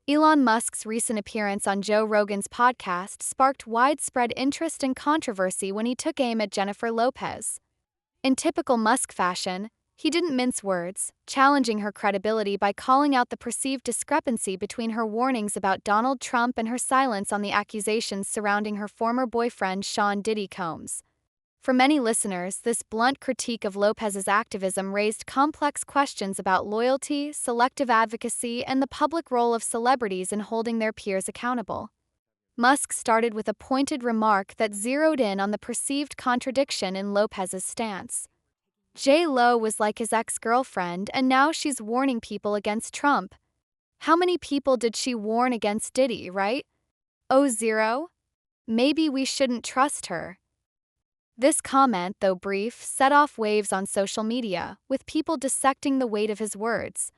Elon Musk's recent appearance on Joe Rogan's podcast sparked widespread interest and controversy when he took aim at Jennifer Lopez. In typical Musk fashion, he didn't mince words, challenging her credibility by calling out the perceived discrepancy between her warnings about Donald Trump and her silence on the accusations surrounding her former boyfriend Sean Diddy Combs. For many listeners, this blunt critique of Lopez's activism raised complex questions about loyalty, selective advocacy, and the public role of celebrities in holding their peers accountable. Musk started with a pointed remark that zeroed in on the perceived contradiction in Lopez's stance. J-Lo was like his ex-girlfriend, and now she's warning people against Trump. How many people did she warn against Diddy, right? Oh, zero? Maybe we shouldn't trust her. This comment, though brief, set off waves on social media, with people dissecting the weight of his words.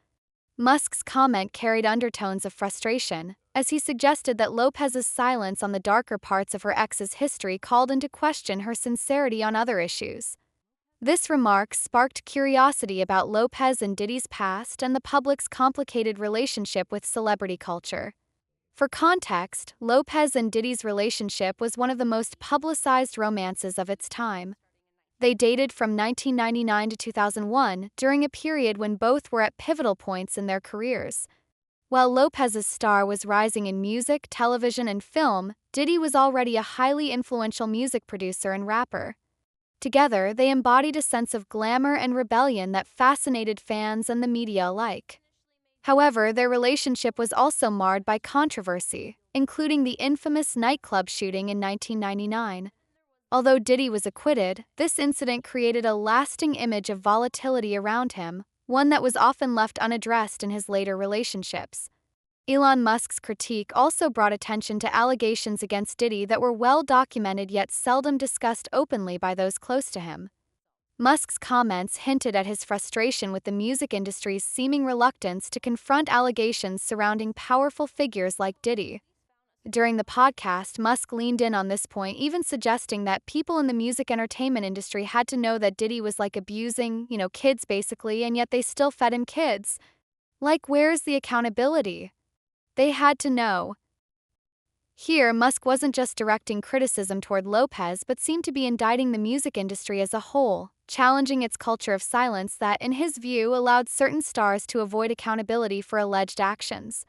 Musk's comment carried undertones of frustration, as he suggested that Lopez's silence on the darker parts of her ex's history called into question her sincerity on other issues. This remark sparked curiosity about Lopez and Diddy's past and the public's complicated relationship with celebrity culture. For context, Lopez and Diddy's relationship was one of the most publicized romances of its time. They dated from 1999 to 2001, during a period when both were at pivotal points in their careers. While Lopez's star was rising in music, television, and film, Diddy was already a highly influential music producer and rapper. Together, they embodied a sense of glamour and rebellion that fascinated fans and the media alike. However, their relationship was also marred by controversy, including the infamous nightclub shooting in 1999. Although Diddy was acquitted, this incident created a lasting image of volatility around him, one that was often left unaddressed in his later relationships. Elon Musk's critique also brought attention to allegations against Diddy that were well documented yet seldom discussed openly by those close to him. Musk's comments hinted at his frustration with the music industry's seeming reluctance to confront allegations surrounding powerful figures like Diddy. During the podcast, Musk leaned in on this point, even suggesting that people in the music entertainment industry had to know that Diddy was like abusing, kids basically, and yet they still fed him kids. Like, where's the accountability? They had to know. Here, Musk wasn't just directing criticism toward Lopez but seemed to be indicting the music industry as a whole, challenging its culture of silence that, in his view, allowed certain stars to avoid accountability for alleged actions.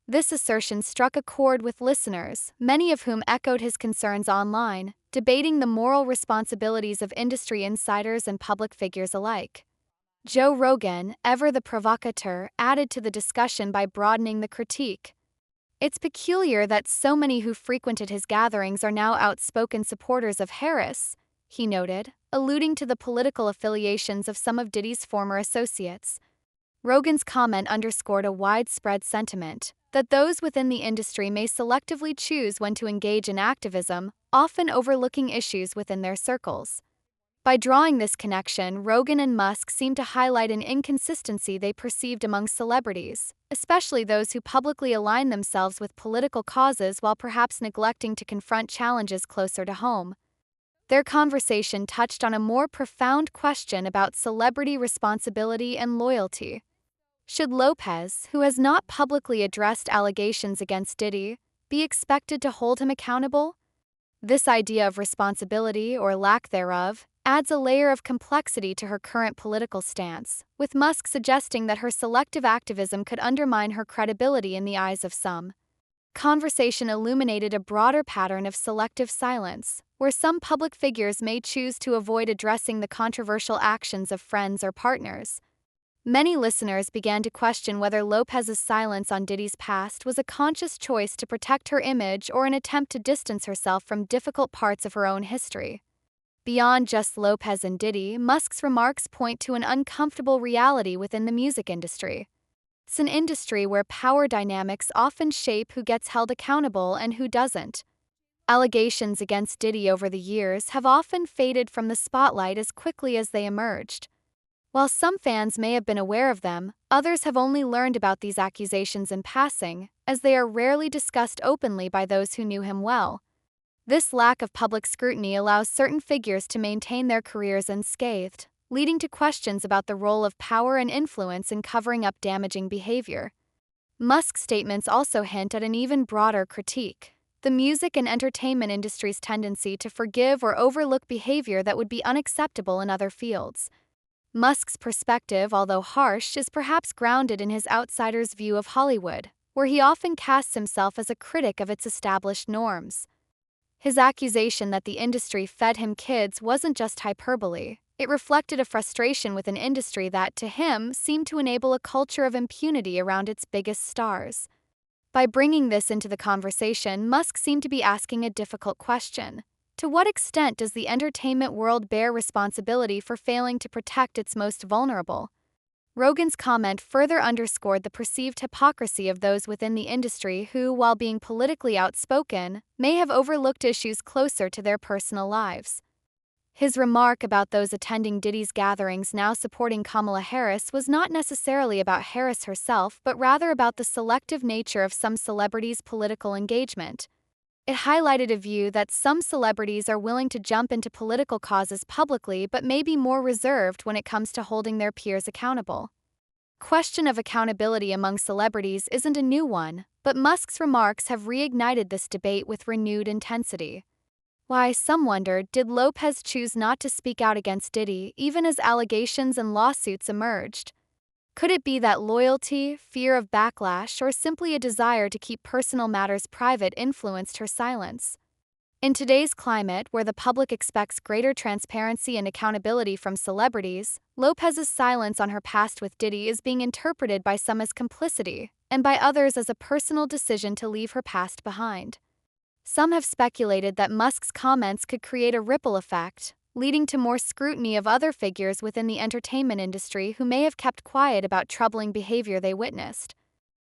This assertion struck a chord with listeners, many of whom echoed his concerns online, debating the moral responsibilities of industry insiders and public figures alike. Joe Rogan, ever the provocateur, added to the discussion by broadening the critique. It's peculiar that so many who frequented his gatherings are now outspoken supporters of Harris, he noted, alluding to the political affiliations of some of Diddy's former associates. Rogan's comment underscored a widespread sentiment that those within the industry may selectively choose when to engage in activism, often overlooking issues within their circles. By drawing this connection, Rogan and Musk seem to highlight an inconsistency they perceived among celebrities, especially those who publicly align themselves with political causes while perhaps neglecting to confront challenges closer to home. Their conversation touched on a more profound question about celebrity responsibility and loyalty. Should Lopez, who has not publicly addressed allegations against Diddy, be expected to hold him accountable? This idea of responsibility, or lack thereof, adds a layer of complexity to her current political stance, with Musk suggesting that her selective activism could undermine her credibility in the eyes of some. Conversation illuminated a broader pattern of selective silence, where some public figures may choose to avoid addressing the controversial actions of friends or partners. Many listeners began to question whether Lopez's silence on Diddy's past was a conscious choice to protect her image or an attempt to distance herself from difficult parts of her own history. Beyond just Lopez and Diddy, Musk's remarks point to an uncomfortable reality within the music industry. It's an industry where power dynamics often shape who gets held accountable and who doesn't. Allegations against Diddy over the years have often faded from the spotlight as quickly as they emerged. While some fans may have been aware of them, others have only learned about these accusations in passing, as they are rarely discussed openly by those who knew him well. This lack of public scrutiny allows certain figures to maintain their careers unscathed, leading to questions about the role of power and influence in covering up damaging behavior. Musk's statements also hint at an even broader critique: the music and entertainment industry's tendency to forgive or overlook behavior that would be unacceptable in other fields. Musk's perspective, although harsh, is perhaps grounded in his outsider's view of Hollywood, where he often casts himself as a critic of its established norms. His accusation that the industry fed him kids wasn't just hyperbole. It reflected a frustration with an industry that, to him, seemed to enable a culture of impunity around its biggest stars. By bringing this into the conversation, Musk seemed to be asking a difficult question. To what extent does the entertainment world bear responsibility for failing to protect its most vulnerable? Rogan's comment further underscored the perceived hypocrisy of those within the industry who, while being politically outspoken, may have overlooked issues closer to their personal lives. His remark about those attending Diddy's gatherings now supporting Kamala Harris was not necessarily about Harris herself, but rather about the selective nature of some celebrities' political engagement. It highlighted a view that some celebrities are willing to jump into political causes publicly but may be more reserved when it comes to holding their peers accountable. Question of accountability among celebrities isn't a new one, but Musk's remarks have reignited this debate with renewed intensity. Why, some wonder, did Lopez choose not to speak out against Diddy even as allegations and lawsuits emerged? Could it be that loyalty, fear of backlash, or simply a desire to keep personal matters private influenced her silence? In today's climate, where the public expects greater transparency and accountability from celebrities, Lopez's silence on her past with Diddy is being interpreted by some as complicity, and by others as a personal decision to leave her past behind. Some have speculated that Musk's comments could create a ripple effect, leading to more scrutiny of other figures within the entertainment industry who may have kept quiet about troubling behavior they witnessed.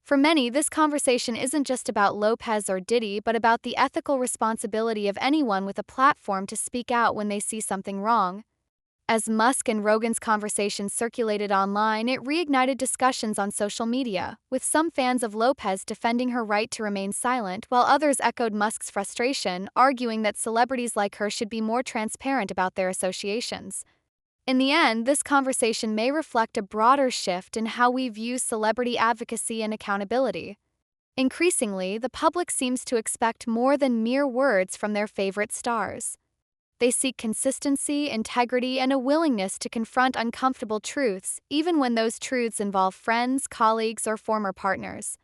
For many, this conversation isn't just about Lopez or Diddy, but about the ethical responsibility of anyone with a platform to speak out when they see something wrong. As Musk and Rogan's conversation circulated online, it reignited discussions on social media, with some fans of Lopez defending her right to remain silent, while others echoed Musk's frustration, arguing that celebrities like her should be more transparent about their associations. In the end, this conversation may reflect a broader shift in how we view celebrity advocacy and accountability. Increasingly, the public seems to expect more than mere words from their favorite stars. They seek consistency, integrity, and a willingness to confront uncomfortable truths, even when those truths involve friends, colleagues, or former partners.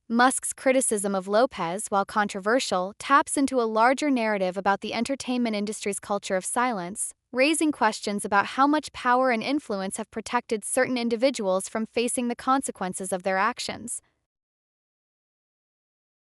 Musk's criticism of Lopez, while controversial, taps into a larger narrative about the entertainment industry's culture of silence, raising questions about how much power and influence have protected certain individuals from facing the consequences of their actions.